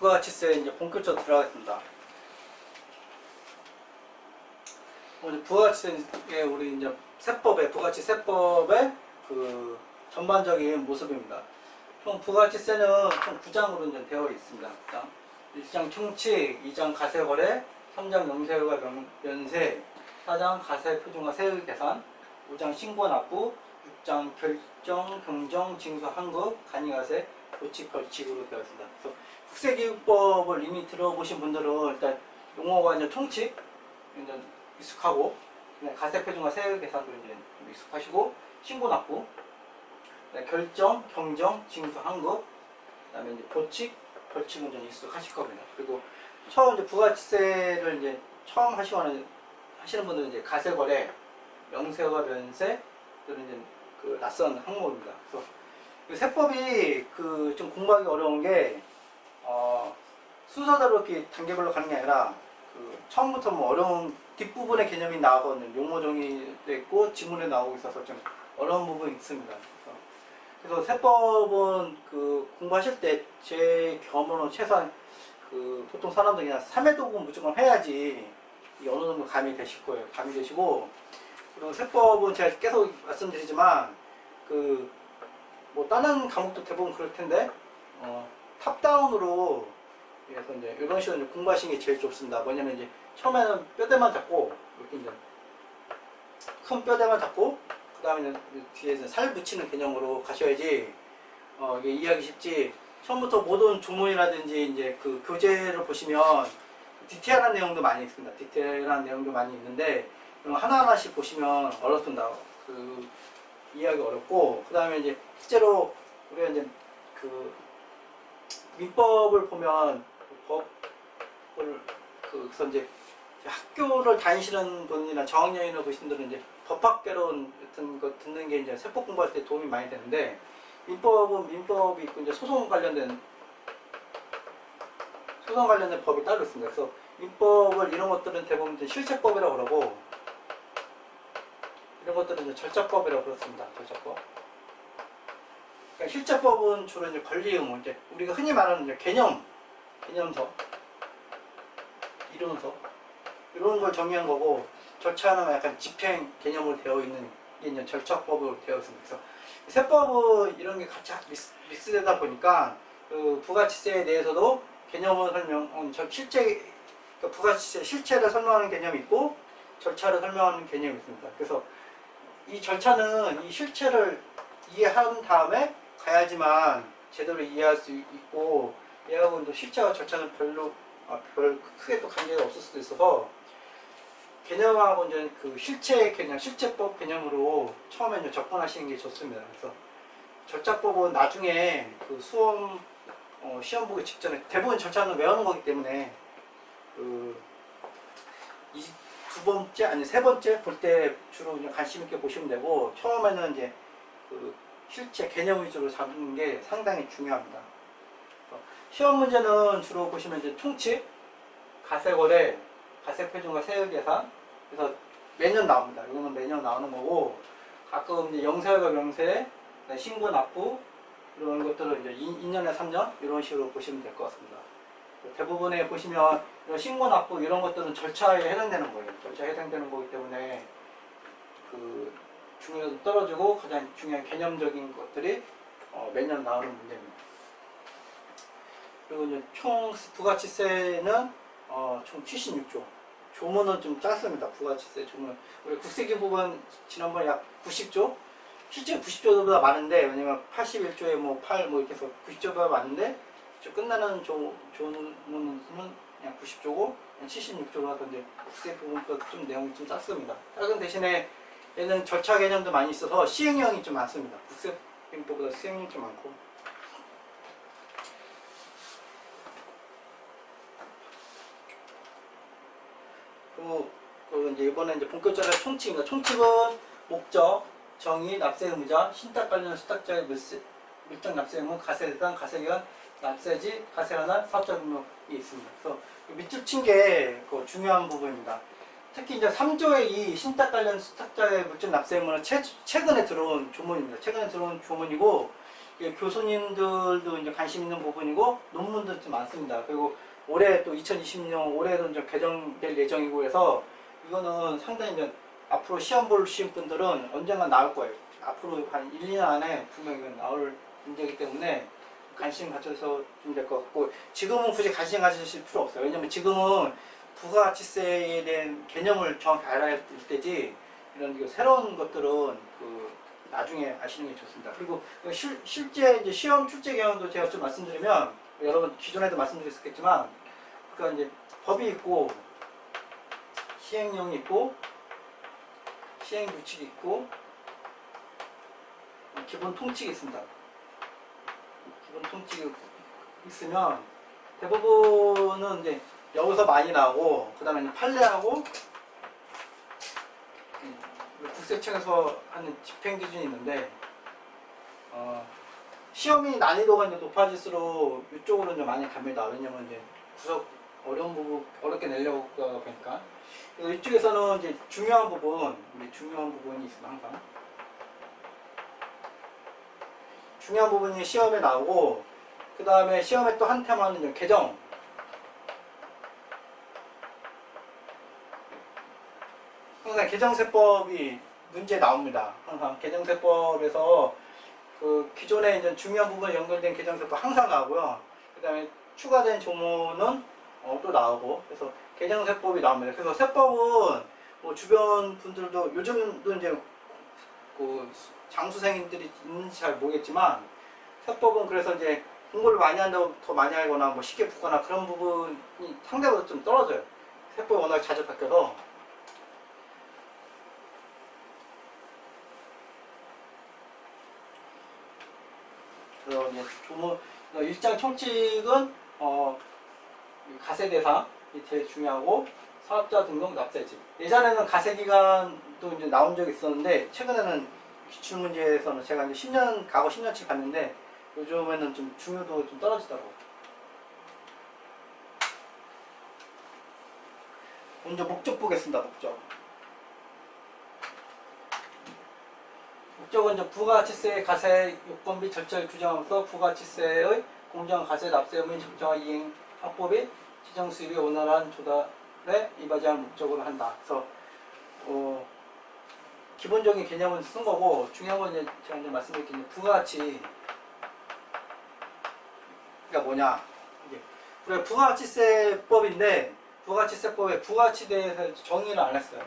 부가가치세 이제 본격적으로 들어가겠습니다. 오늘 부가가치세에 우리 이제 세법의 부가가치 세법의 그 전반적인 모습입니다. 총 부가가치세는 총 9장으로 이제 되어 있습니다. 1장 총칙, 2장 가세거래, 3장 영세율과 면세, 4장 가세 표준과 세율 계산, 5장 신고 납부, 6장 결정, 경정, 징수, 환급, 간이가세, 보칙, 벌칙으로 되어 있습니다. 그래서 국세기획법을 이미 들어보신 분들은 일단 용어가 이제 총칙, 이제 익숙하고, 가세 표준과 세율 계산도 이제 좀 익숙하시고, 신고 납부, 결정, 경정, 징수, 환급, 그다음에 이제 보칙, 벌칙은 좀 익숙하실 겁니다. 그리고 처음 이제 부가가치세를 이제 처음 하시는 분들은 이제 가세거래, 명세와 면세, 들은 이제 그 낯선 항목입니다. 그래서 그 세법이 그 좀 공부하기 어려운 게 순서대로 이렇게 단계별로 가는 게 아니라 그 처음부터 뭐 어려운 뒷부분의 개념이 나오거든요. 용어 정의도 있고 지문에 나오고 있어서 좀 어려운 부분이 있습니다. 그래서 세법은 그 공부하실 때 제 경험으로는 최소한 그 보통 사람들이 그냥 3회독은 무조건 해야지 어느 정도 감이 되실 거예요. 감이 되시고, 그리고 세법은 제가 계속 말씀드리지만 그 뭐 다른 과목도 대부분 그럴 텐데 탑다운으로 그래서 이제 이런 식으로 이제 공부하시는 게 제일 좋습니다. 뭐냐면 이제 처음에는 뼈대만 잡고 이렇게 이제 큰 뼈대만 잡고 그 다음에 뒤에서 살 붙이는 개념으로 가셔야지 이게 이해하기 쉽지. 처음부터 모든 조문이라든지 이제 그 교재를 보시면 디테일한 내용도 많이 있습니다. 디테일한 내용도 많이 있는데 하나하나씩 보시면 어렵습니다. 그 이해하기 어렵고, 그 다음에 이제 실제로 우리가 이제 그 민법을 보면 법을 그래서 이제 학교를 다니시는 분이나 저학년이나 보신 분들은 이제 법학개론 같은 거 듣는 게 이제 세법 공부할 때 도움이 많이 되는데, 민법은 민법이 있고 이제 소송 관련된 법이 따로 있습니다. 그래서 민법을 이런 것들은 대부분 이제 실체법이라고 그러고, 이런 것들은 이제 절차법이라고 그렇습니다. 절차법. 그러니까 실체법은 주로 이제 권리 의무, 이제 우리가 흔히 말하는 이제 개념서, 이론서 이런 걸 정의한 거고, 절차는 약간 집행 개념으로 되어 있는 게 이제 절차법으로 되어 있습니다. 그래서 세법은 이런 게 같이 믹스되다 보니까 그 부가가치세에 대해서도 개념을 그러니까 부가가치세 실체를 설명하는 개념이 있고 절차를 설명하는 개념이 있습니다. 그래서 이 절차는 이 실체를 이해한 다음에 가야지만 제대로 이해할 수 있고, 이해하고 또 실체와 절차는 별 크게 또 관계가 없을 수도 있어서 개념하고 이제 그 실체 개념, 실체법 개념으로 처음에 이제 접근하시는 게 좋습니다. 그래서 절차법은 나중에 그 시험 보기 직전에 대부분 절차는 외우는 거기 때문에 두 번째 아니 세 번째 볼 때 주로 그냥 관심 있게 보시면 되고, 처음에는 이제 그 실체 개념 위주로 잡는 게 상당히 중요합니다. 시험 문제는 주로 보시면 이제 총칙, 가세거래, 가세표준과 세율 계산, 그래서 매년 나옵니다. 이거는 매년 나오는 거고, 가끔 이제 영세율과 명세, 신고 납부 이런 것들을 이제 2년에 3년 이런 식으로 보시면 될 것 같습니다. 대부분에 보시면 신고 납부 이런 것들은 절차에 해당되는 거예요. 절차에 해당되는 거기 때문에 그 중요도 떨어지고 가장 중요한 개념적인 것들이 매년 나오는 문제입니다. 그리고 이제 총 부가가치세는 총 76조. 조문은 좀 짧습니다. 부가가치세 조문. 우리 국세기법은 지난번에 약 90조? 실제 90조보다 많은데, 왜냐면 81조에 뭐 8 이렇게 해서 90조보다 많은데, 끝나는 조문은 그냥 90조고 76조라서 이제 국세법은 좀 내용이 좀 작습니다. 작은 대신에 얘는 절차 개념도 많이 있어서 시행령이 좀 많습니다. 국세법보다 시행령이 좀 많고. 그리고 이제 이번에 이제 본격적으로 총칙입니다. 총칙은 목적, 정의, 납세 의무자, 신탁 관련 수탁자의 물적 납세 의무, 가세대상, 가세기간, 납세지, 가세관할, 사업자 등록이 있습니다. 그래서 밑줄 친 게 중요한 부분입니다. 특히 이제 3조의 이 신탁 관련 수탁자의 물적 납세 의무는 최근에 들어온 조문입니다. 최근에 들어온 조문이고, 이게 교수님들도 이제 관심 있는 부분이고 논문도 좀 많습니다. 그리고 올해 또 2020년 올해도 이제 개정될 예정이고 해서 이거는 상당히 이제 앞으로 시험 보실 분들은 언젠가 나올 거예요. 앞으로 한 1, 2년 안에 분명히 나올 문제이기 때문에 관심 가져서 좀 될 것 같고, 지금은 굳이 관심 가지실 필요 없어요. 왜냐면 지금은 부가가치세에 대한 개념을 정확히 알아야 될 때지, 이런 새로운 것들은 나중에 아시는 게 좋습니다. 그리고 실제 이제 시험 출제 경향도 제가 좀 말씀드리면, 여러분 기존에도 말씀드렸겠지만, 그러니까 이제 법이 있고 시행령이 있고 시행규칙이 있고 기본 통칙이 있습니다. 기본 통칙이 있으면 대부분은 이제 여기서 많이 나오고, 그 다음에 판례하고 국세청에서 하는 집행 기준이 있는데, 시험이 난이도가 이제 높아질수록 이쪽으로 이제 많이 갑니다. 왜냐면 이제 구석 어려운 부분 어렵게 내려고 보니까. 그래서 이쪽에서는 이제 중요한 부분이 있습니다. 항상 중요한 부분이 시험에 나오고, 그 다음에 시험에 또 한 테마는 이제 개정. 항상 개정세법이 문제 나옵니다. 항상 개정세법에서 기존에 이제 중요한 부분에 연결된 개정세법 항상 나오고요. 그 다음에 추가된 조문은 또 나오고, 그래서 개정세법이 나옵니다. 그래서 세법은 뭐 주변 분들도 요즘도 이제 장수생들이 있는지 잘 모르겠지만, 세법은 그래서 이제 공부를 많이 한다고 더 많이 알거나 뭐 쉽게 붙거나 그런 부분이 상대적으로 좀 떨어져요. 세법이 워낙 자주 바뀌어서. 그래서 이제 일장 총칙은 가세 대상이 제일 중요하고, 사업자 등록 납세지. 예전에는 가세 기간도 이제 나온 적이 있었는데, 최근에는 기출문제에서는 제가 이제 과거 10년치 봤는데, 요즘에는 좀 중요도 좀 떨어지더라고요. 먼저 목적 보겠습니다. 목적은 이제 부가가치세 가세 요건 및 절차를 규정하면서 부가가치세의 공정 가세 납세 의무 적정한 이행 확보 및 지정 수입의 원활한 조달에 이바지할 목적으로 한다. 그래서 기본적인 개념은 쓴 거고, 중요한 건 이제 제가 이제 말씀드린 부가가치가 뭐냐. 우리가 부가가치세법인데, 부가가치세법에 부가가치에 대해서 정의를 안 했어요.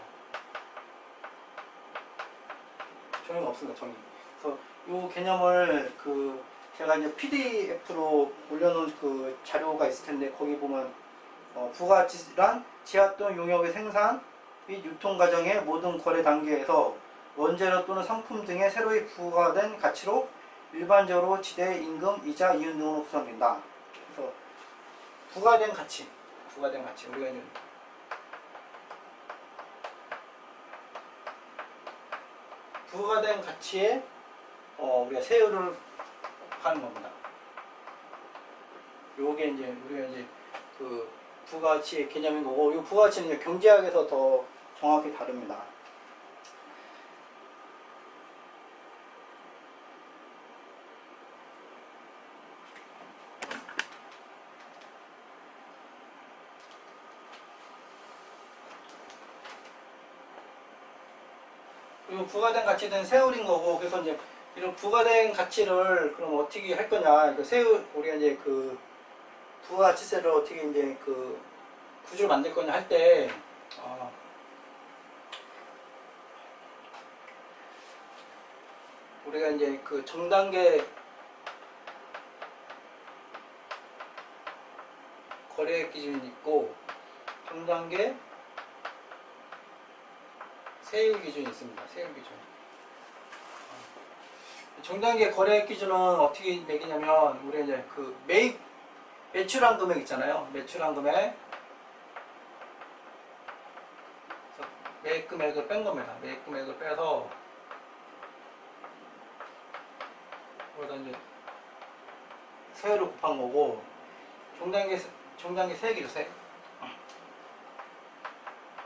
정의가 없습니다. 정의. 그래서 이 개념을 제가 이제 PDF로 올려놓은 자료가 있을 텐데, 거기 보면 부가가치란 지하 또는 용역의 생산 및 유통 과정의 모든 거래 단계에서 원재료 또는 상품 등의 새로이 부과된 가치로 일반적으로 지대 임금, 이자, 이윤 등으로 구성된다. 그래서 부과된 가치 우리가 이제 부과된 가치에 우리가 세율을 곱하는 겁니다. 요게 이제 우리가 이제 부가가치의 개념인 거고, 이 부가가치는 이제 경제학에서 더 정확히 다릅니다. 그리고 부과된 가치는 세율인 거고, 그래서 이제 이런 부과된 가치를 그럼 어떻게 할 거냐. 우리가 이제 부가가치세를 어떻게 이제 구조를 만들 거냐 할 때, 우리가 이제 정단계 거래액 기준이 있고, 정단계 세율 기준이 있습니다. 세율 기준. 정단계 거래액 기준은 어떻게 매기냐면, 우리가 이제 매출한 금액 있잖아요. 매출한 금액. 매입 금액을 뺀 겁니다. 매입 금액을 빼서 거기다 이제 세율을 곱한 거고, 정단계 세액이죠. 세액.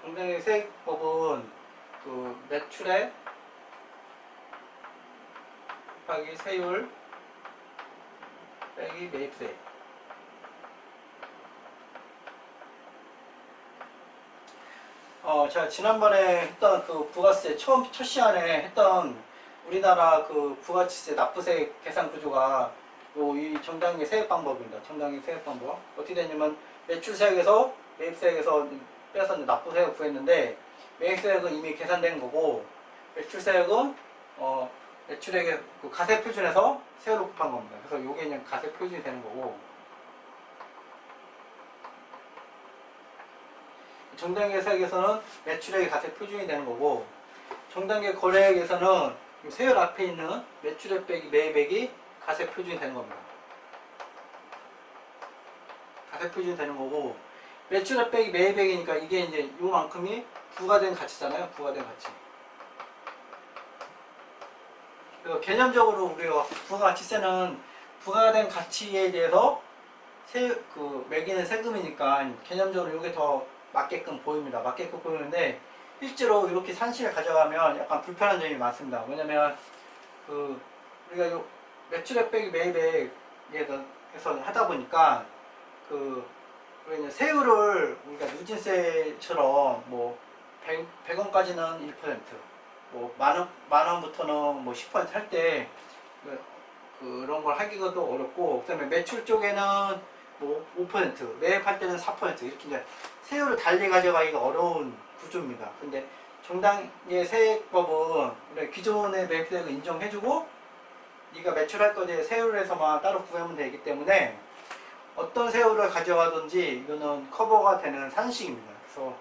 정단계 세액법은 매출액 곱하기 세율 빼기 매입세. 제가 지난번에 했던 그 부가세 첫 시간에 했던 우리나라 그 부가치세 납부세 계산 구조가 이 정당의 세액 방법입니다. 정당의 세액 방법. 어떻게 되냐면 매출세액에서 매입세액에서 빼서 납부세액을 구했는데 매입세액은 이미 계산된 거고 매출세액은 매출액의 그 가세 표준에서 세율을 곱한 겁니다. 그래서 이게 그냥 가세 표준이 되는 거고 정당의 세액에서는 매출액의 가세 표준이 되는 거고 정당의 거래액에서는 세율 앞에 있는 매출액 빼기 매입액이 가세 표준이 되는 겁니다. 가세 표준이 되는 거고 매출액 빼기 매입액이니까 이게 이제 요만큼이 부과된 가치잖아요. 부과된 가치. 그래서 개념적으로 우리가 부가가치세는 부과된 가치에 대해서 매기는 세금이니까 개념적으로 이게 더 맞게끔 보입니다. 맞게끔 보이는데 실제로 이렇게 산실을 가져가면 약간 불편한 점이 많습니다. 왜냐면 우리가 요 매출액 빼기 매입액에서 하다 보니까 우리가 세율을 우리가 누진세처럼 뭐 100원까지는 1%, 뭐 만원부터는 뭐 10% 할 때 그런 걸 하기가 또 어렵고 그다음에 매출 쪽에는 뭐 5%, 매입할 때는 4% 이렇게 이제 세율을 달리 가져가기가 어려운 구조입니다. 근데 정당의 세액법은 우리 기존의 매입세액을 인정해주고 네가 매출할 거에 세율에서만 따로 구하면 되기 때문에 어떤 세율을 가져가든지 이거는 커버가 되는 산식입니다. 그래서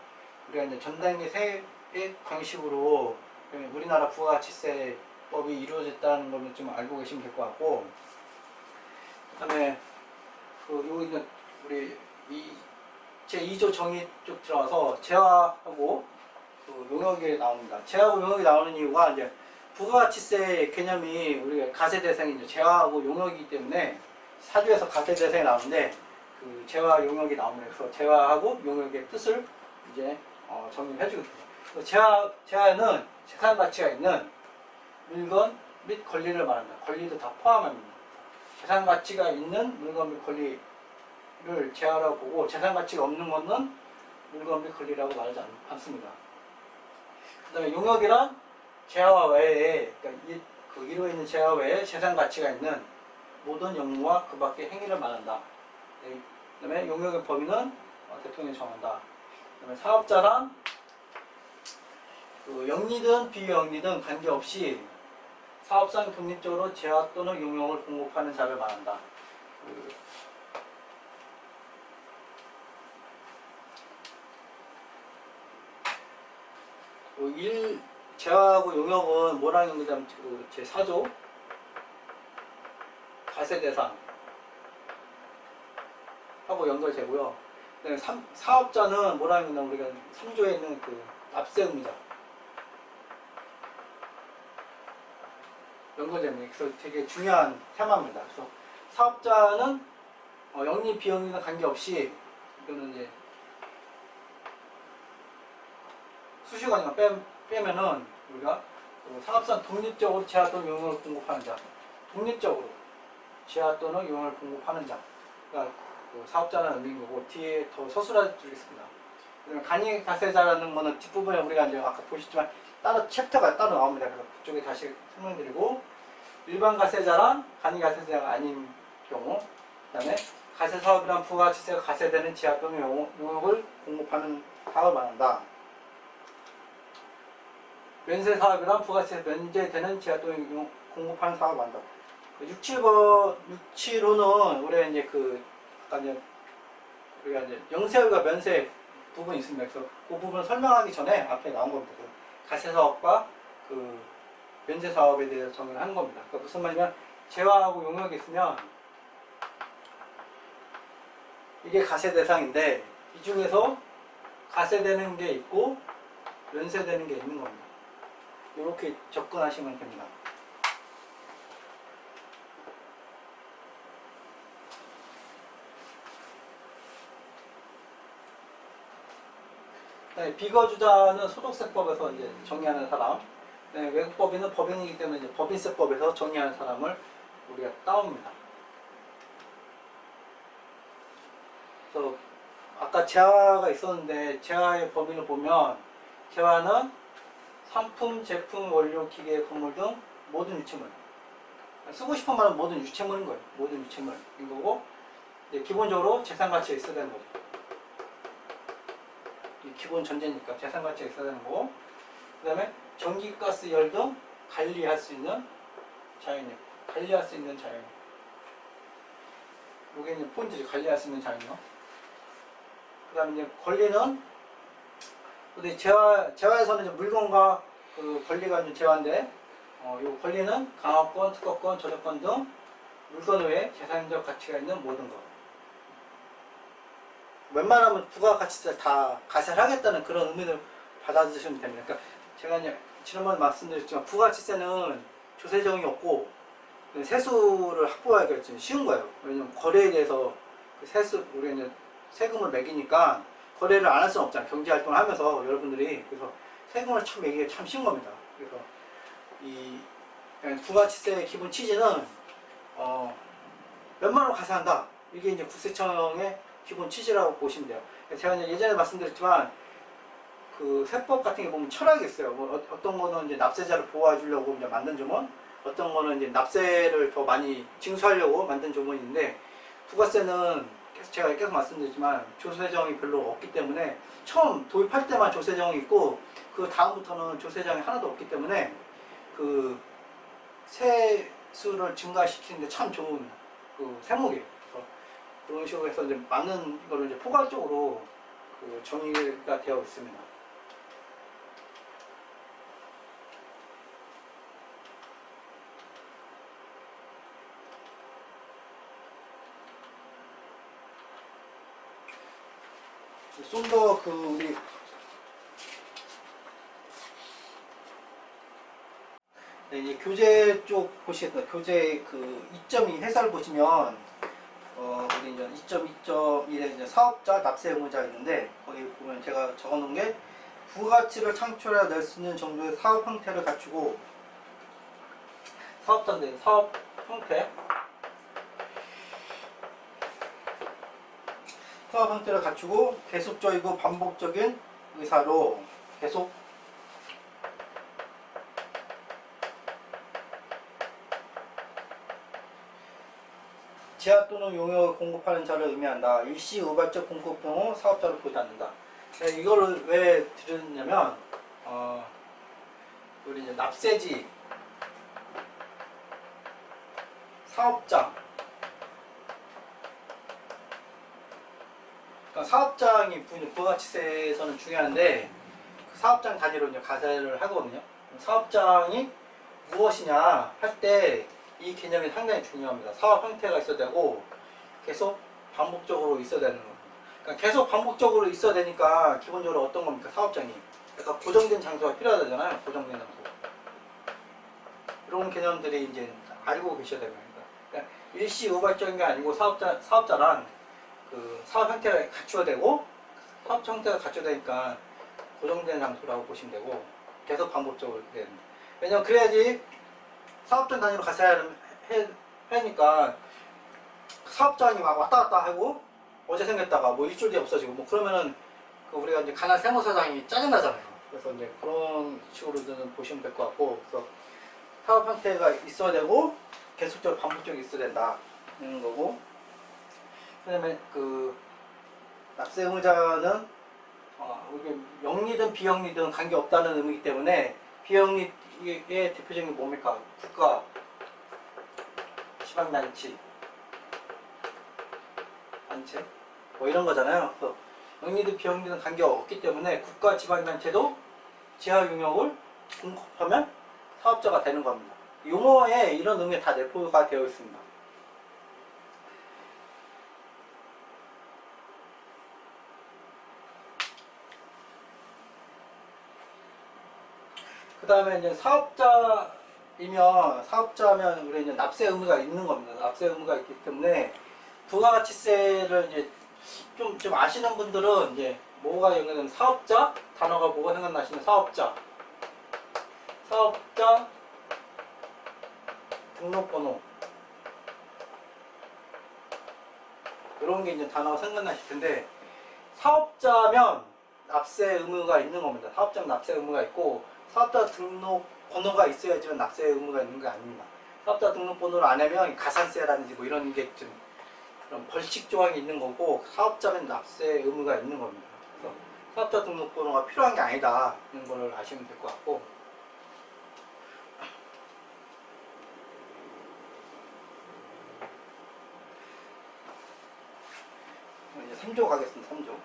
우리가 이제 전당의 세액 방식으로 우리나라 부가가치세법이 이루어졌다는 걸 좀 알고 계시면 될 것 같고 그다음에 여기는 우리 제2조 정의 쪽 들어가서 재화하고 용역이 나옵니다. 재화하고 용역이 나오는 이유가 이제 부가가치세 개념이 우리가 가세 대상이 이제 재화하고 용역이기 때문에 사주에서 가세 대상이 나오는데 그 재화 용역이 나옵니다. 그래서 재화하고 용역의 뜻을 이제 정의를 해주게 됩니다. 재화는 재산 가치가 있는 물건 및 권리를 말한다. 권리도 다 포함합니다. 재산 가치가 있는 물건 및 권리를 재화라고 보고 재산 가치가 없는 것은 물건 및 권리라고 말하지 않습니다. 그 다음에 용역이란 재화 외에 그러니까 이루어 있는 재화 외에 재산 가치가 있는 모든 영무와 그 밖의 행위를 말한다. 그 다음에 용역의 범위는 대통령이 정한다. 그 다음에 사업자란 영리든 비영리든 관계없이 사업상 독립적으로 재화 또는 용역을 공급하는 자를 말한다. 재화하고 용역은 뭐랑 연결되면 제4조 가세 대상 하고 연결되고요. 사업자는 뭐랑 연결되면 우리가 3조에 있는 납세의무자 연결됩니다. 그래서 되게 중요한 테마입니다. 그래서 사업자는 영리 비영리는 관계없이 이거는 이제 수식어니까 빼면은 우리가 사업상 독립적으로 재화 또는 용역을 공급하는 자, 독립적으로 재화 또는 용역을 공급하는 자, 그러니까 사업자는 의미인 거고 뒤에 더 서술해 드리겠습니다. 간이 가세자라는 거는 뒷부분에 우리가 이제 아까 보셨지만 따로 챕터가 따로 나옵니다. 그래서 그쪽에 다시 설명드리고 일반 가세자란 간이 가세자가 아닌 경우, 그다음에 가세사업이란 부가가치세가 가세되는 재화 또는 용역을 공급하는 사업을 말한다. 면세사업이란 부가가치세 면제되는 재화 또는 공급하는 사업을 말한다. 67호는 우리가 이제 우리가 이제 영세율과 면세 부분이 있습니다. 그래서 그 부분을 설명하기 전에 앞에 나온 겁니다. 가세사업과 면세사업에 대해서 정의를 한 겁니다. 그러니까 무슨 말이냐면 재화하고 용역이 있으면 이게 가세 대상인데 이 중에서 가세되는 게 있고 면세되는 게 있는 겁니다. 이렇게 접근하시면 됩니다. 비거주자는 소득세법에서 이제 정의하는 사람, 외국법인은 법인이기 때문에 이제 법인세법에서 정의하는 사람을 우리가 따옵니다. 그래서 아까 재화가 있었는데 재화의 범위를 보면 재화는 상품, 제품, 원료, 기계, 건물 등 모든 유체물. 쓰고 싶은 말은 모든 유체물인 거예요. 모든 유체물인 거고, 기본적으로 재산가치가 있어야 되는 거죠. 기본 전제니까 재산가치가 있어야 되는 거고, 그 다음에 전기, 가스, 열 등 관리할 수 있는 자연력. 관리할 수 있는 자연력. 이게 이제 포인트죠. 관리할 수 있는 자연력. 그 다음에 이제 권리는, 근데 재화에서는 이제 물건과 그 권리가 이제 재화인데, 이 권리는 강화권, 특허권, 저작권 등 물건 외에 재산적 가치가 있는 모든 것. 웬만하면 부가가치세를 다 가세하겠다는 그런 의미를 받아들이시면 됩니다. 그러니까 제가 이제 지난번에 말씀드렸지만 부가가치세는 조세정이 없고 세수를 확보하기가 좀 쉬운 거예요. 왜냐면 거래에 대해서 그 우리가 이제 세금을 매기니까 거래를 안 할 수는 없잖아요. 경제활동을 하면서 여러분들이. 그래서 세금을 참 매기기가 참 쉬운 겁니다. 그래서 이 부가가치세의 기본 취지는 웬만하면 가세한다. 이게 이제 국세청의 기본 취지라고 보시면 돼요. 제가 이제 예전에 말씀드렸지만 그 세법 같은 게 보면 철학이 있어요. 뭐 어떤 거는 이제 납세자를 보호해 주려고 이제 만든 조문, 어떤 거는 이제 납세를 더 많이 징수하려고 만든 조문이 있는데, 부가세는 제가 계속 말씀드리지만 조세정이 별로 없기 때문에 처음 도입할 때만 조세정이 있고 그 다음부터는 조세정이 하나도 없기 때문에 그 세수를 증가시키는데 참 좋은 그 세목이에요. 그래서 그런 식으로 해서 이제 많은 거를 이제 포괄적으로 그 정의가 되어 있습니다. 좀 더 그 우리 이제 교재 쪽 보시겠다. 교재 그 2.2 해설 보시면 우리 이제 2.2.1에 이제 사업자 납세 의무자 있는데, 거기 보면 제가 적어놓은 게 부가가치를 창출해 낼 수 있는 정도의 사업 형태를 갖추고, 사업자인데 사업 형태, 사업 형태를 갖추고 계속적이고 반복적인 의사로 계속 제한 또는 용역을 공급하는 자를 의미한다. 일시 우발적 공급 경우 사업자를 보지 않는다. 이거를 왜 드렸냐면 우리 이제 납세지, 사업장, 그러니까 사업장이 부가가치세에서는 중요한데 그 사업장 단위로 이제 가세를 하거든요. 사업장이 무엇이냐 할 때 이 개념이 상당히 중요합니다. 사업 형태가 있어야 되고 계속 반복적으로 있어야 되는 겁니다. 그러니까 계속 반복적으로 있어야 되니까 기본적으로 어떤 겁니까? 사업장이 약간 고정된 장소가 필요하잖아요. 고정된 장소. 이런 개념들이 이제 알고 계셔야 됩니다. 그러니까 일시 우발적인 게 아니고 사업자란 그 사업 형태가 갖춰야 되고, 사업 형태가 갖춰야 되니까 고정된 장소라고 보시면 되고 계속 반복적으로 해야 됩니다. 왜냐면 그래야지 사업장 단위로 가세야 하니까 사업장이 막 왔다 갔다 하고 어제 생겼다가 뭐 일주일 뒤에 없어지고 뭐 그러면은 그 우리가 이제 가난 세무사장이 짜증나잖아요. 그래서 이제 그런 식으로 보시면 될 것 같고, 그래서 사업 형태가 있어야 되고 계속적으로 반복적으로 있어야 된다는 거고, 그 다음에 그 납세 의무자는 이게 영리든 비영리든 관계없다는 의미이기 때문에, 비영리의 대표적인 게 뭡니까? 국가, 지방단체 뭐 이런 거잖아요. 그래서 영리든 비영리든 관계없기 때문에 국가, 지방단체도 지하 용역을 공급하면 사업자가 되는 겁니다. 용어에 이런 의미가 다 내포가 되어 있습니다. 그 다음에 이제 사업자면 우리 이제 납세 의무가 있는 겁니다. 납세 의무가 있기 때문에 부가가치세를 이제 좀 아시는 분들은 이제 뭐가 연결되면 사업자 단어가 뭐가 생각나시면 사업자 등록번호, 이런 게 이제 단어가 생각나실 텐데, 사업자면 납세 의무가 있는 겁니다. 사업자면 납세 의무가 있고, 사업자 등록번호가 있어야지만 납세 의무가 있는 게 아닙니다. 사업자 등록번호를 안 하면 가산세라든지 뭐 이런 게 좀 그런 벌칙 조항이 있는 거고, 사업자면 납세 의무가 있는 겁니다. 그래서 사업자 등록번호가 필요한 게 아니다 이런 걸 아시면 될 것 같고, 이제 3조 가겠습니다. 3조.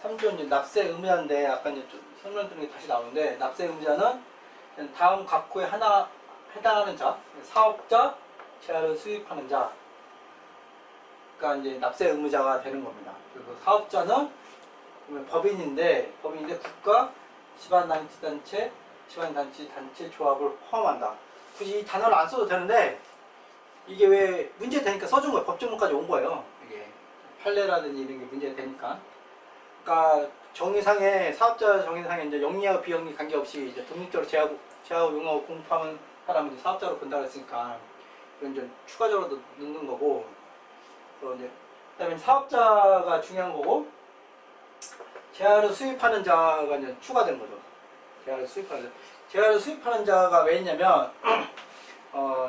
3조 이제 납세 의무자인데, 아까 이제 좀 설명드린 게 다시 나오는데, 납세 의무자는 다음 각호에 하나 해당하는 자, 사업자, 재화를 수입하는 자가 이제 납세 의무자가 되는 겁니다. 그리고 사업자는 법인인데 국가, 지방자치단체, 지방자치단체 조합을 포함한다. 굳이 이 단어를 안 써도 되는데, 이게 왜 문제 되니까 써준 거예요. 법조문까지 온 거예요. 이게 판례라든지 이런 게 문제 되니까. 그러니까 정의상에, 사업자 정의상에 이제 영리하고 비영리 관계없이 이제 독립적으로 제하고 용하고 공급하는 사람을 이제 사업자로 본다고 했으니까 이건 좀 추가적으로 넣는 거고, 이제 그다음에 사업자가 중요한 거고, 재화를 수입하는 자가 이제 추가된 거죠. 재화를 수입하는 자가 왜 있냐면,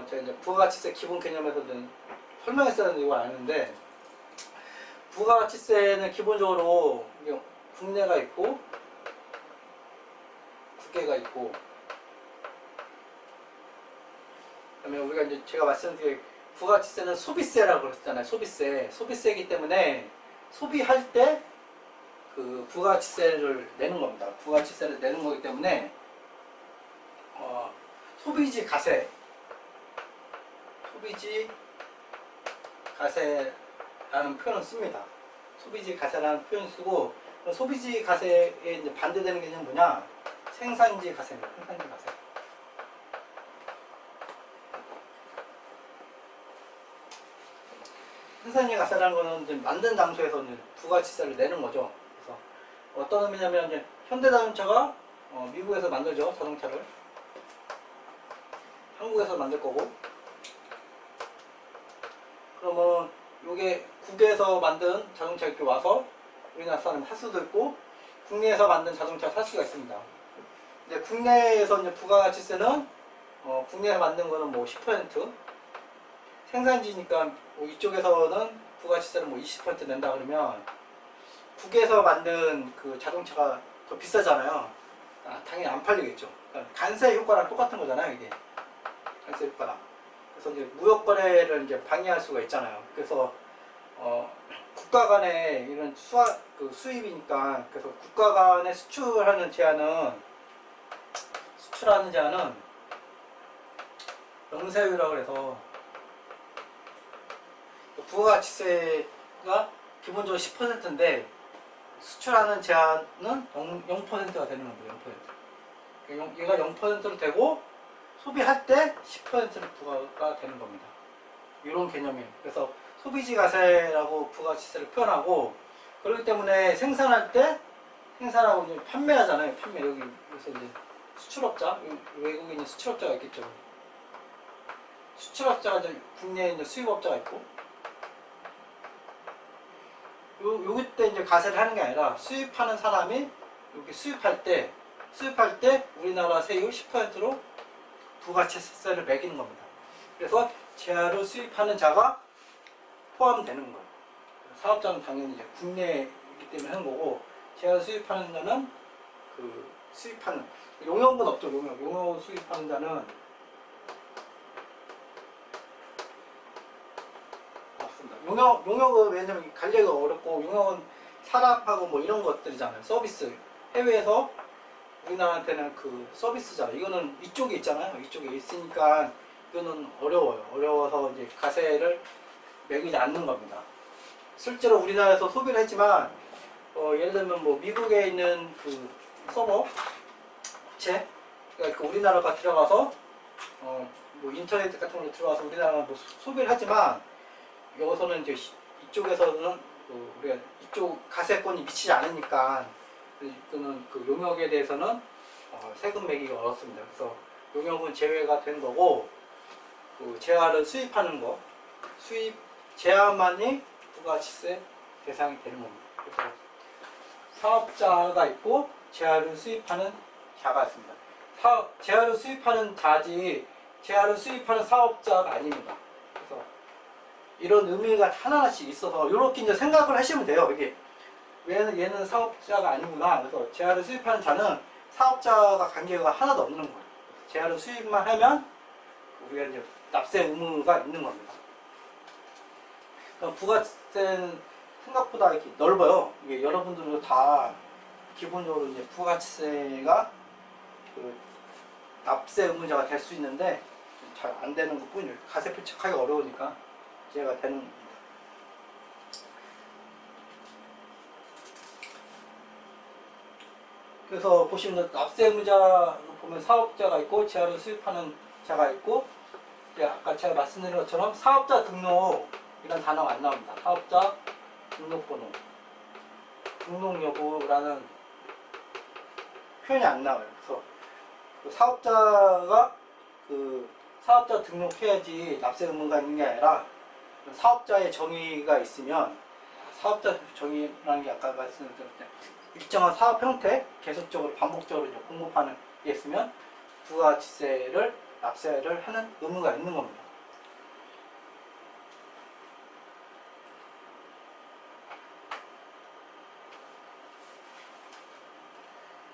제가 이제 부가가치세 기본 개념에서는 설명했었는데 이걸 아는데, 부가가치세는 기본적으로 국내가 있고 국외가 있고, 그다음에 우리가 이제 제가 말씀드린 부가가치세는 소비세라고 그랬잖아요. 소비세이기 때문에 소비할 때 그 부가가치세를 내는 겁니다. 부가가치세를 내는 거기 때문에 소비지 가세라는 표현을 씁니다. 소비지 가세라는 표현을 쓰고, 소비지 가세에 이제 반대되는 개념은 뭐냐? 생산지 가세입니다. 생산지 가세. 생산지 가세라는 거는 이제 만든 장소에서 이제 부가가치세를 내는 거죠. 그래서 어떤 의미냐면, 이제 현대자동차가 미국에서 만들죠, 자동차를. 한국에서 만들 거고, 그러면 요게 국외에서 만든 자동차 이렇게 와서 우리나라 사람 살 수도 있고, 국내에서 만든 자동차 살 수가 있습니다. 근데 국내에서 이제 부가가치세는 국내에서 만든 거는 뭐 10%, 생산지니까 뭐 이쪽에서는 부가가치세를 뭐 20% 낸다 그러면 국외에서 만든 그 자동차가 더 비싸잖아요. 당연히 안 팔리겠죠. 그러니까 간세 효과랑 똑같은 거잖아요, 이게. 간세 효과랑. 그래서 이제 무역 거래를 이제 방해할 수가 있잖아요. 그래서 국가 간의 이런 수입이니까, 그래서 국가 간에 수출하는 제한은 영세율이라고 해서, 부가가치세가 기본적으로 10%인데 수출하는 제한은 0%가 되는 겁니다. 0%. 얘가 0%로 되고, 소비할 때 10%를 부과가 되는 겁니다. 이런 개념이에요. 그래서 소비지 가세라고 부가가치세를 표현하고, 그렇기 때문에 생산하고 이제 판매하잖아요. 여기서 이제 수출업자, 외국인이 수출업자가 있겠죠. 수출업자가 이제 국내에 이제 수입업자가 있고, 여기 때 이제 가세를 하는 게 아니라, 수입하는 사람이 여기 수입할 때 우리나라 세율 10%로 부가가치세를 매기는 겁니다. 그래서 재화를 수입하는 자가 포함되는 거예요. 사업자는 당연히 이제 국내이기 때문에 하는 거고, 재화를 수입하는 자는 수입하는, 용역은 없죠. 용역 수입하는 자는 없습니다. 용역은 왜냐면 관리가 어렵고, 용역은 사람하고 뭐 이런 것들이잖아요. 서비스. 해외에서 우리나라한테는 그 서비스잖아요. 이거는 이쪽에 있잖아요. 이쪽에 있으니까 이거는 어려워요. 어려워서 이제 가세를 매기지 않는 겁니다. 실제로 우리나라에서 소비를 했지만, 예를 들면 뭐 미국에 있는 그 서버 업체, 그러니까 우리나라가 들어가서 뭐 인터넷 같은 걸로 들어가서 우리나라가 뭐 소비를 하지만, 여기서는 이제 이쪽에서는 우리가 이쪽 가세권이 미치지 않으니까, 이거는 그 용역에 대해서는 세금 매기가 어렵습니다. 그래서 이 경우는 제외가 된 거고, 그 재화를 수입하는 거, 수입 재화만이 부가가치세 대상이 되는 겁니다. 그래서 사업자가 있고 재화를 수입하는 자가 있습니다. 재화를 수입하는 자지 재화를 수입하는 사업자가 아닙니다. 그래서 이런 의미가 하나하나씩 있어서 이렇게 이제 생각을 하시면 돼요. 이게 얘는 사업자가 아니구나. 그래서 재화를 수입하는 자는 사업자가 관계가 하나도 없는 거예요. 재화를 수입만 하면 우리가 이제 납세 의무가 있는 겁니다. 부가세는 생각보다 이렇게 넓어요. 이게 여러분들도 다 기본적으로 이제 부가치세가 그 납세 의무자가 될 수 있는데 잘 안 되는 것 뿐이에요. 가세표 체크하기 어려우니까 제가 되는 겁니다. 그래서 보시면 납세 의무자 보면 사업자가 있고 재화를 수입하는 자가 있고, 아까 제가 말씀드린 것처럼 사업자 등록이라는 단어가 안 나옵니다. 사업자 등록번호, 등록 여부라는 표현이 안 나와요. 그래서 그 사업자 등록해야지 납세 의무가 있는 게 아니라 사업자의 정의가 있으면, 사업자 정의라는 게 아까 말씀드렸던 일정한 사업 형태 계속적으로 반복적으로 이제 공급하는 게 있으면 부가가치세를 납세를 하는 의무가 있는 겁니다.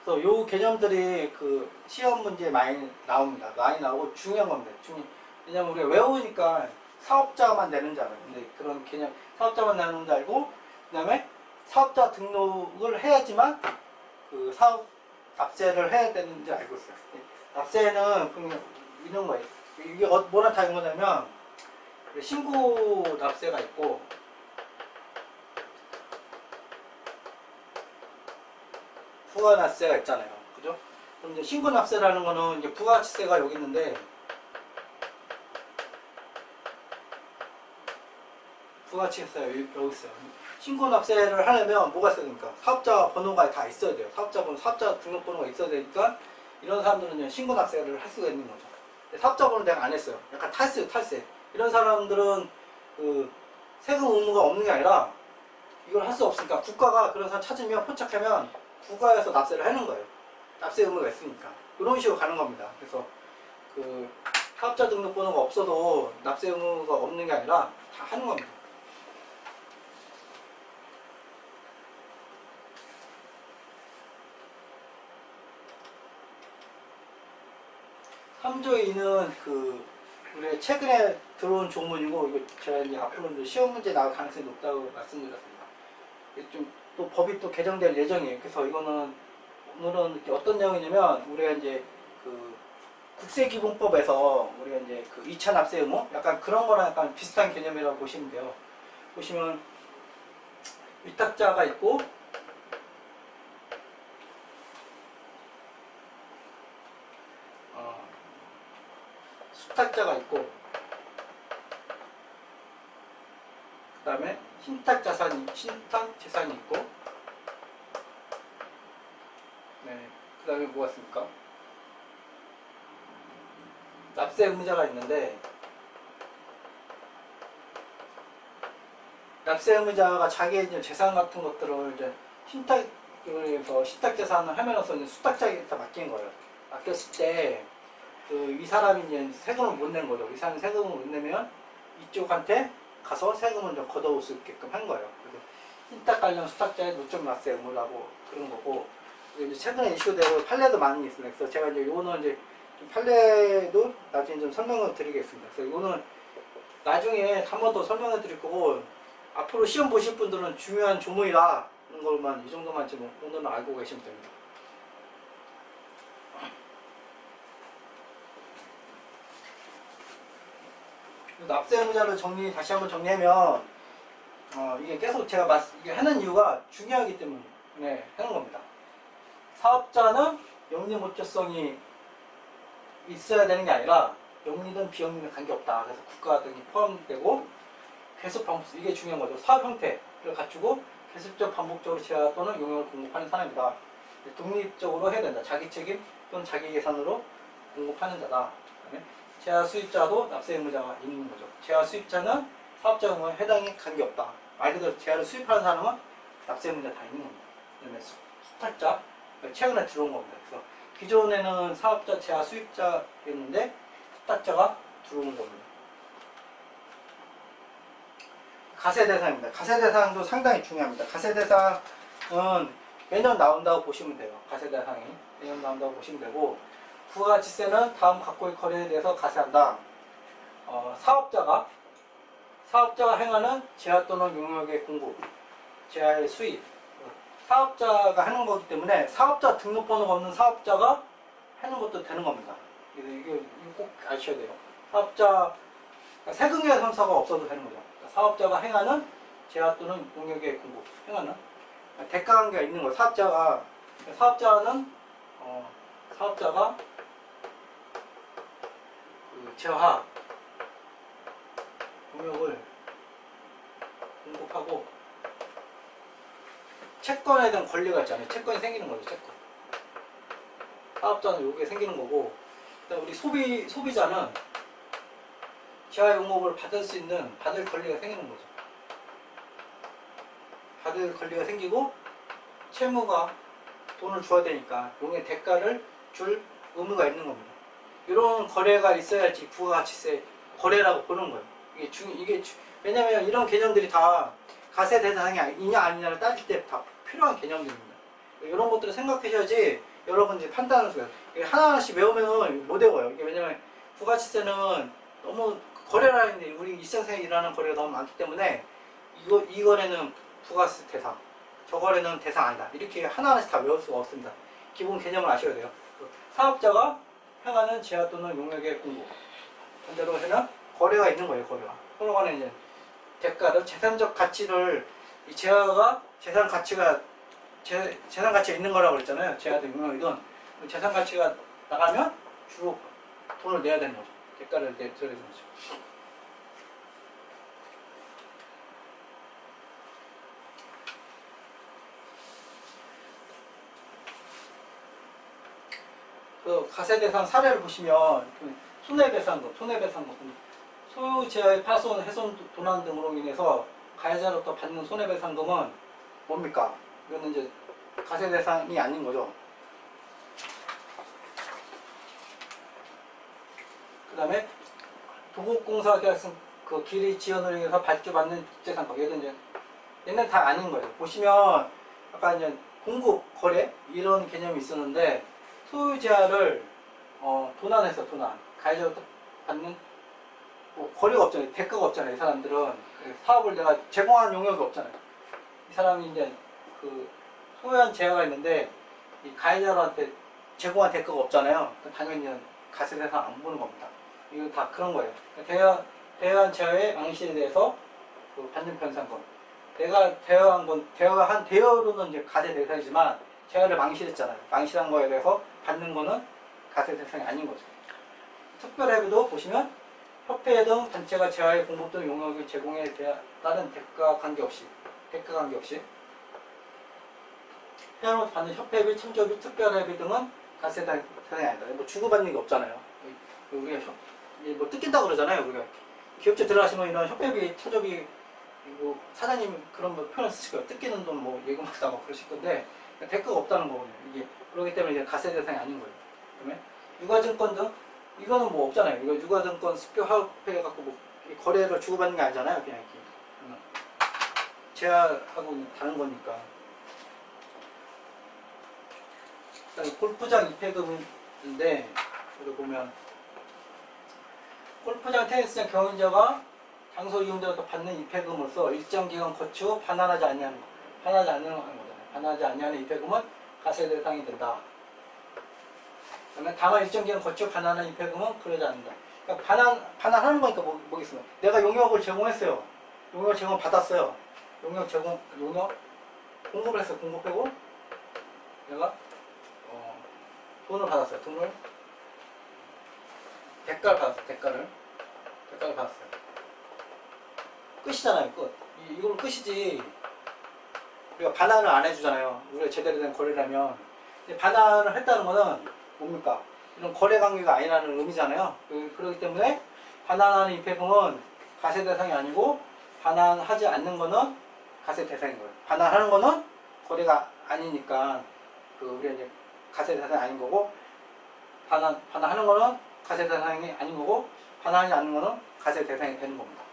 그래서 요 개념들이 그 시험 문제에 많이 나옵니다. 많이 나오고 중요한 겁니다. 왜냐면 우리가 외우니까 사업자만 내는 줄 알아요. 근데 그런 개념, 사업자만 내는 줄 알고, 그 다음에 사업자 등록을 해야지만 그 사업 납세를 해야 되는지 알고 있어요. 납세는 그냥 이런 거예요. 이게 뭐랑 다른 거냐면 신고 납세가 있고 부가납세가 있잖아요. 그죠? 그럼 이제 신고 납세라는 거는 이제 부가가치세가 여기 있는데, 부가가치세가 여기 있어요. 신고 납세를 하려면 뭐가 있어야 됩니까? 사업자 번호가 다 있어야 돼요. 사업자 번호, 사업자 등록번호가 있어야 되니까 이런 사람들은 신고 납세를 할 수가 있는 거죠. 사업자 번호 내가 안 했어요. 약간 탈세. 이런 사람들은 그 세금 의무가 없는 게 아니라 이걸 할 수 없으니까 국가가 그런 사람 찾으면 포착하면 국가에서 납세를 하는 거예요. 납세 의무가 있으니까. 이런 식으로 가는 겁니다. 그래서 그 사업자 등록번호가 없어도 납세 의무가 없는 게 아니라 다 하는 겁니다. (3조 2는) 그 우리 최근에 들어온 조문이고, 이거 제가 이제 앞으로 시험 문제 나올 가능성이 높다고 말씀드렸습니다. 좀 또 법이 또 개정될 예정이에요. 그래서 이거는 오늘은 어떤 내용이냐면, 우리가 이제 그 국세기본법에서 우리가 이제 그 2차 납세 의무, 약간 그런 거랑 약간 비슷한 개념이라고 보시면 돼요. 보시면 위탁자가 있고 수탁자가 있고, 그 다음에 신탁 재산이 있고, 네, 그 다음에 뭐가 있습니까? 납세 의무자가 있는데, 납세 의무자가 자기의 이제 재산 같은 것들을 이제 신탁 재산을 하면서 이제 수탁자에게 맡긴 거예요. 맡겼을 때 이 사람이 이제 세금을 못 낸 거죠. 이 사람이 세금을 못 내면 이쪽한테 가서 세금을 좀 걷어올 수 있게끔 한 거예요. 그래서 신탁 관련 수탁자의 노점 납세 의무라고 그런 거고, 이제 최근에 이슈되고 판례도 많이 있습니다. 그래서 제가 이제 요거는 이제 판례도 나중에 좀 설명을 드리겠습니다. 그래서 이거는 나중에 한 번 더 설명을 드릴 거고, 앞으로 시험 보실 분들은 중요한 조문이라는 것만 이 정도만 지금 오늘은 알고 계시면 됩니다. 납세 의무자를 다시 한번 정리하면, 이게 계속 제가 이게 하는 이유가 중요하기 때문에 하는 겁니다. 사업자는 영리모처성이 있어야 되는 게 아니라 영리든 비영리든 관계없다. 그래서 국가 등이 포함되고 계속 반복적, 이게 중요한 거죠. 사업 형태를 갖추고 계속적 반복적으로 재화 또는 용역을 공급하는 사람이다. 독립적으로 해야 된다. 자기 책임, 또는 자기 계산으로 공급하는 자다. 그다음에 제하 수입자도 납세 의무자가 있는 거죠. 제하 수입자는 사업자 의무에 해당이 관계없다. 말 그대로 제하를 수입하는 사람은 납세 의무자 다 있는 겁니다. 그다음에 수탈자, 최근에 들어온 겁니다. 그래서 기존에는 사업자 제하 수입자였는데 수탈자가 들어온 겁니다. 가세 대상입니다. 가세 대상도 상당히 중요합니다. 가세 대상은 매년 나온다고 보시면 돼요. 가세 대상이 매년 나온다고 보시면 되고, 부가가치세는 다음 각고의 거래에 대해서 가세한다. 사업자가 행하는 제하 또는 용역의 공급, 제하의 수입, 사업자가 하는 거기 때문에 사업자 등록번호가 없는 사업자가 하는 것도 되는 겁니다. 이게 꼭 아셔야 돼요. 사업자 세금의 선서가 없어도 되는 거죠. 사업자가 행하는 제하 또는 용역의 공급, 행하는 대가관계가 있는 거예요. 사업자가 그 제하 용역을 공급하고 채권에 대한 권리가 있잖아요. 채권이 생기는 거죠. 채권. 사업자는 요게 생기는 거고, 그다음 우리 소비자는 제하 용역을 받을 권리가 생기는 거죠. 받을 권리가 생기고, 채무가 돈을 줘야 되니까 용의 대가를 줄 의무가 있는 겁니다. 이런 거래가 있어야지 부가가치세 거래라고 보는 거예요. 왜냐면 이런 개념들이 다 가세 대상이냐 아니냐를 따질 때 다 필요한 개념들입니다. 이런 것들을 생각하셔야지 여러분들이 판단을 해요. 하나하나씩 외우면 못 외워요. 왜냐면 부가가치세는 너무 거래라는 게 우리 일상생활에 일어나는 거래가 너무 많기 때문에 이 거래는 부가세 대상, 저 거래는 대상 아니다. 이렇게 하나하나씩 다 외울 수가 없습니다. 기본 개념을 아셔야 돼요. 사업자가 행하는 제하 또는 용역의 공급, 반대로 해는 거래가 있는 거예요. 거래가 서로 간에 이제 대가를 재산적 가치를 이 제하가 재산 가치가 있는 거라고 그랬잖아요. 제하든 용역이든 재산 가치가 나가면 주로 돈을 내야 되는 거죠. 대가를 내야 되는 거죠. 그 가세대상 사례를 보시면 손해배상금, 소유 제하의 파손, 훼손, 도난 등으로 인해서 가해자로부터 받는 손해배상금은 뭡니까? 이거는 이제 가세대상이 아닌 거죠. 그 다음에 도급공사 계약서 그 길이 지연으로 인해서 발주받는 국제상품, 얘는 이제 얘는 다 아닌 거예요. 보시면 아까 이제 공급, 거래 이런 개념이 있었는데 소유 제하를 도난해서 가해자로부터 받는 거리가 없잖아요. 대가가 없잖아요. 이 사람들은 사업을 내가 제공한 용역이 없잖아요. 이 사람이 이제 그 소유한 제하가 있는데 이 가해자한테 제공한 대가가 없잖아요. 당연히 가세 대상 안 보는 겁니다. 이거 다 그런 거예요. 대여한 제하의 망실에 대해서 그 받는 변상금. 내가 대여한 대여로는 이제 가세 대상이지만 제하를 망실했잖아요. 망실한 거에 대해서 받는 거는 가세 대상이 아닌 거죠. 특별회비도 보시면 협회 등 단체가 제하의 공급 등 용역의 제공에 따른 대가 관계없이 회원으로부터 받는 협회비, 참조비, 특별회비 등은 가세 대상이 아니다. 뭐 주고받는 게 없잖아요. 우리가 뭐 뜯긴다 그러잖아요. 우리가 기업체 들어가시면 이런 협회비, 참조비 뭐 사장님 그런 뭐 표현 쓰실 거예요. 뜯기는 돈 뭐 예금하다고 그러실 건데 대가가 없다는 거거든요. 이게 그렇기 때문에 이제 가세 대상이 아닌 거예요. 그다음에 유가증권 등 이거는 뭐 없잖아요. 이거 유가증권 수표 화폐 갖고 뭐 거래를 주고받는 게 아니잖아요. 그냥 이렇게 제하하고 다른 거니까. 그다음에 골프장 입회금인데 여기 보면 골프장, 테니스장 경영자가 장소 이용자로부터 받는 입회금으로서 일정 기간 거치고 반환하지 않는 거잖아요. 반환하지 않는 입회금은 가세 대상이 된다. 그러면 다만 일정 기간 거치고 반환하는 입회금은 그러지 않는다. 그러니까 반환하는 거니까 뭐겠습니까? 내가 용역을 제공했어요. 용역 제공 받았어요. 용역 공급을 했어요. 공급하고 내가 돈을 받았어요. 대가를 받았어요. 끝이잖아요. 끝. 이걸로 끝이지. 우리가 반환을 안 해주잖아요. 우리가 제대로 된 거래라면. 반환을 했다는 거는 뭡니까? 이런 거래 관계가 아니라는 의미잖아요. 그렇기 때문에 반환하는 입회금은 과세 대상이 아니고 반환하지 않는 거는 과세 대상인 거예요. 반환하는 거는 거래가 아니니까 우리가 이제 과세 대상이 아닌 거고, 반환하는 거는 과세 대상이 아닌 거고, 반환하지 않는 거는 과세 대상이 되는 겁니다.